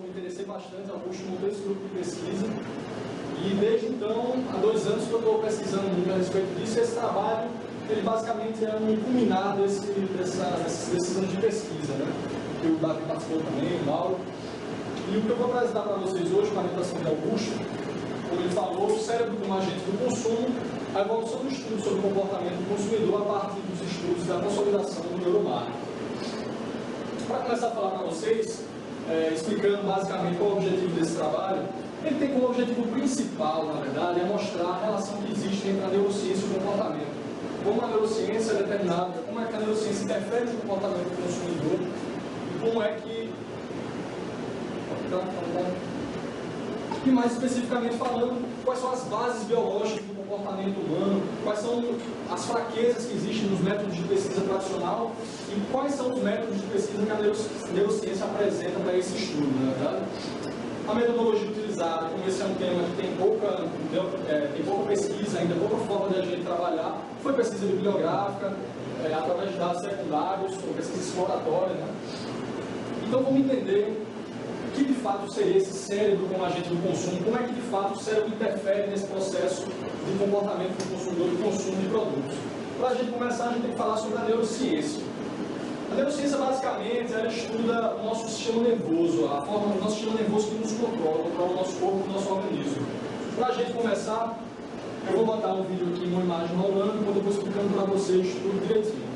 me interessei bastante, Augusto montou esse grupo de pesquisa. E desde então, há 2 anos que eu estou pesquisando muito a respeito disso, e esse trabalho, ele basicamente é um culminar desses anos de pesquisa, né? Que o Davi participou também, o Mauro. E o que eu vou apresentar para vocês hoje, com a orientação de Augusto, como ele falou, o cérebro como agente do consumo, a evolução do estudo sobre o comportamento do consumidor a partir dos estudos da consolidação do neuromarketing. Para começar a falar para vocês, explicando basicamente qual é o objetivo desse trabalho, ele tem como objetivo principal, na verdade, é mostrar a relação que existe entre a neurociência e o comportamento. Como a neurociência é determinada, como é que a neurociência interfere no comportamento do consumidor e como é que... E mais especificamente falando, quais são as bases biológicas do comportamento humano, quais são as fraquezas que existem nos métodos de pesquisa tradicional e quais são os métodos de pesquisa que a neurociência apresenta para esse estudo, na verdade. A metodologia utilizada, como esse é um tema que tem pouca pesquisa ainda, pouca forma de a gente trabalhar, foi pesquisa bibliográfica, através de dados secundários, ou pesquisa exploratória, né? Então vamos entender o que de fato seria esse cérebro como agente do consumo, como é que de fato o cérebro interfere nesse processo de comportamento do consumidor e consumo de produtos. Para a gente começar, a gente tem que falar sobre a neurociência. A neurociência, basicamente, ela estuda o nosso sistema nervoso, a forma do nosso sistema nervoso que nos controla o nosso corpo e o nosso organismo. Para a gente começar, eu vou botar um vídeo aqui, uma imagem rolando, enquanto eu vou explicando para vocês tudo direitinho.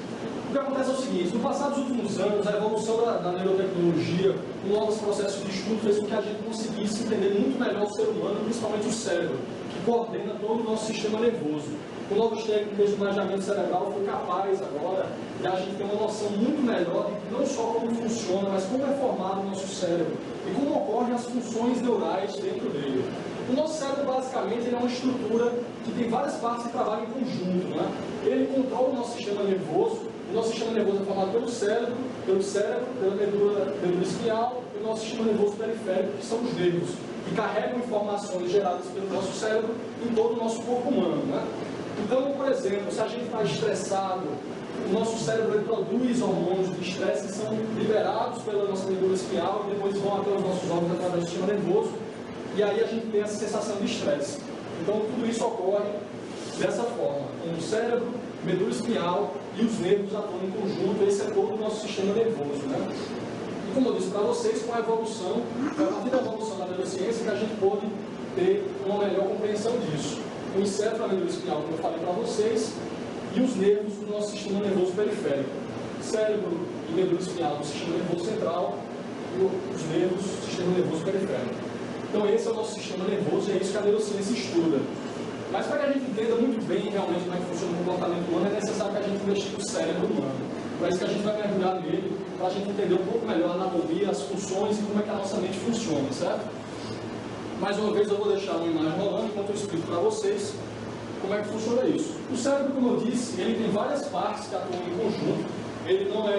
O que acontece é o seguinte, no passado dos últimos anos, a evolução da neurotecnologia, com novos processos de estudo, fez com que a gente conseguisse entender muito melhor o ser humano, principalmente o cérebro, que coordena todo o nosso sistema nervoso. Com novas técnicas de imaginamento cerebral, foi capaz agora de a gente ter uma noção muito melhor de não só como funciona, mas como é formado o nosso cérebro e como ocorrem as funções neurais dentro dele. O nosso cérebro, basicamente, ele é uma estrutura que tem várias partes que trabalham em conjunto, né? Ele controla o nosso sistema nervoso. O nosso sistema nervoso é formado pelo cérebro, pela medula espinhal e o nosso sistema nervoso periférico, que são os nervos, que carregam informações geradas pelo nosso cérebro em todo o nosso corpo humano, né? Então, por exemplo, se a gente está estressado, o nosso cérebro produz hormônios de estresse que são liberados pela nossa medula espinhal e depois vão até os nossos órgãos através do sistema nervoso, e aí a gente tem essa sensação de estresse. Então, tudo isso ocorre dessa forma, com o cérebro, medula espinhal e os nervos atuando em conjunto. Esse é todo o nosso sistema nervoso, né? E como eu disse para vocês, com a evolução, a partir da evolução da neurociência, que a gente pôde ter uma melhor compreensão disso. O encéfalo, a medula espinhal, como eu falei para vocês, e os nervos do nosso sistema nervoso periférico. Cérebro e medula espinhal do sistema nervoso central e os nervos do sistema nervoso periférico. Então esse é o nosso sistema nervoso e é isso que a neurociência estuda. Mas para que a gente entenda muito bem realmente como é que funciona o comportamento humano, é necessário que a gente investigue o cérebro humano. Para isso que a gente vai mergulhar nele, para a gente entender um pouco melhor a anatomia, as funções e como é que a nossa mente funciona, certo? Mais uma vez eu vou deixar uma imagem rolando enquanto eu explico para vocês como é que funciona isso. O cérebro, como eu disse, ele tem várias partes que atuam em conjunto. Ele não é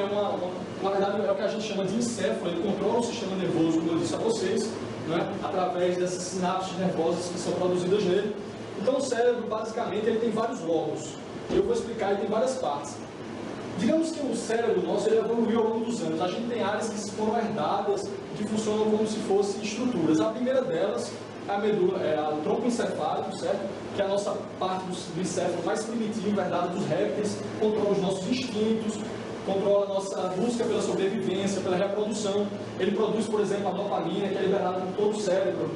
na verdade é o que a gente chama de encéfalo, ele controla o sistema nervoso, como eu disse a vocês, né, através dessas sinapses nervosas que são produzidas nele. Então o cérebro, basicamente, ele tem vários lobos. Eu vou explicar, ele tem várias partes. Digamos que o cérebro nosso ele evoluiu ao longo dos anos. A gente tem áreas que foram herdadas, que funcionam como se fossem estruturas. A primeira delas é a medula, o tronco encefálico, certo? Que é a nossa parte do encéfalo mais primitivo, herdada dos répteis, controla os nossos instintos, controla a nossa busca pela sobrevivência, pela reprodução. Ele produz, por exemplo, a dopamina, que é liberada por todo o cérebro.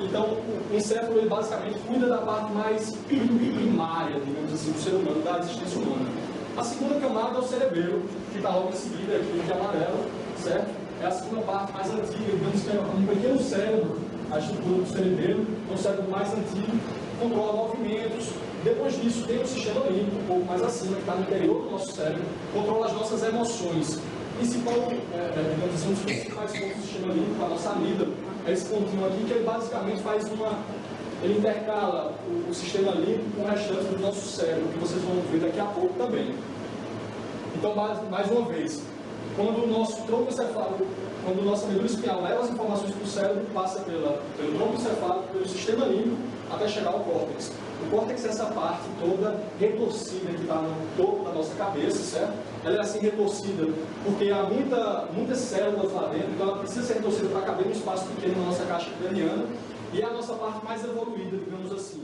Então, o encéfalo ele basicamente cuida da parte mais primária, digamos assim, do ser humano, da existência humana. A segunda camada é o cerebelo, que está logo em seguida, aqui de amarelo, certo? É a segunda parte mais antiga, digamos que é um pequeno cérebro, a estrutura do cerebelo, é um cérebro mais antigo, controla movimentos. Depois disso, tem o sistema límbico, um pouco mais acima, que está no interior do nosso cérebro, controla as nossas emoções. Principal, digamos assim, um dos principais pontos do sistema límbico, a nossa amígdala, é esse pontinho aqui, que ele basicamente faz ele intercala o sistema límbico com o restante do nosso cérebro, que vocês vão ver daqui a pouco também. Então, mais uma vez, quando o nosso tronco encefálico, quando a nossa medula espinhal leva as informações para o cérebro, passa pelo tronco encefálico, pelo sistema límbico, até chegar ao córtex. O córtex é essa parte toda retorcida que está no topo da nossa cabeça, certo? Ela é assim retorcida porque há muitas células lá dentro, então ela precisa ser retorcida para caber num espaço pequeno na nossa caixa craniana, e é a nossa parte mais evoluída, digamos assim.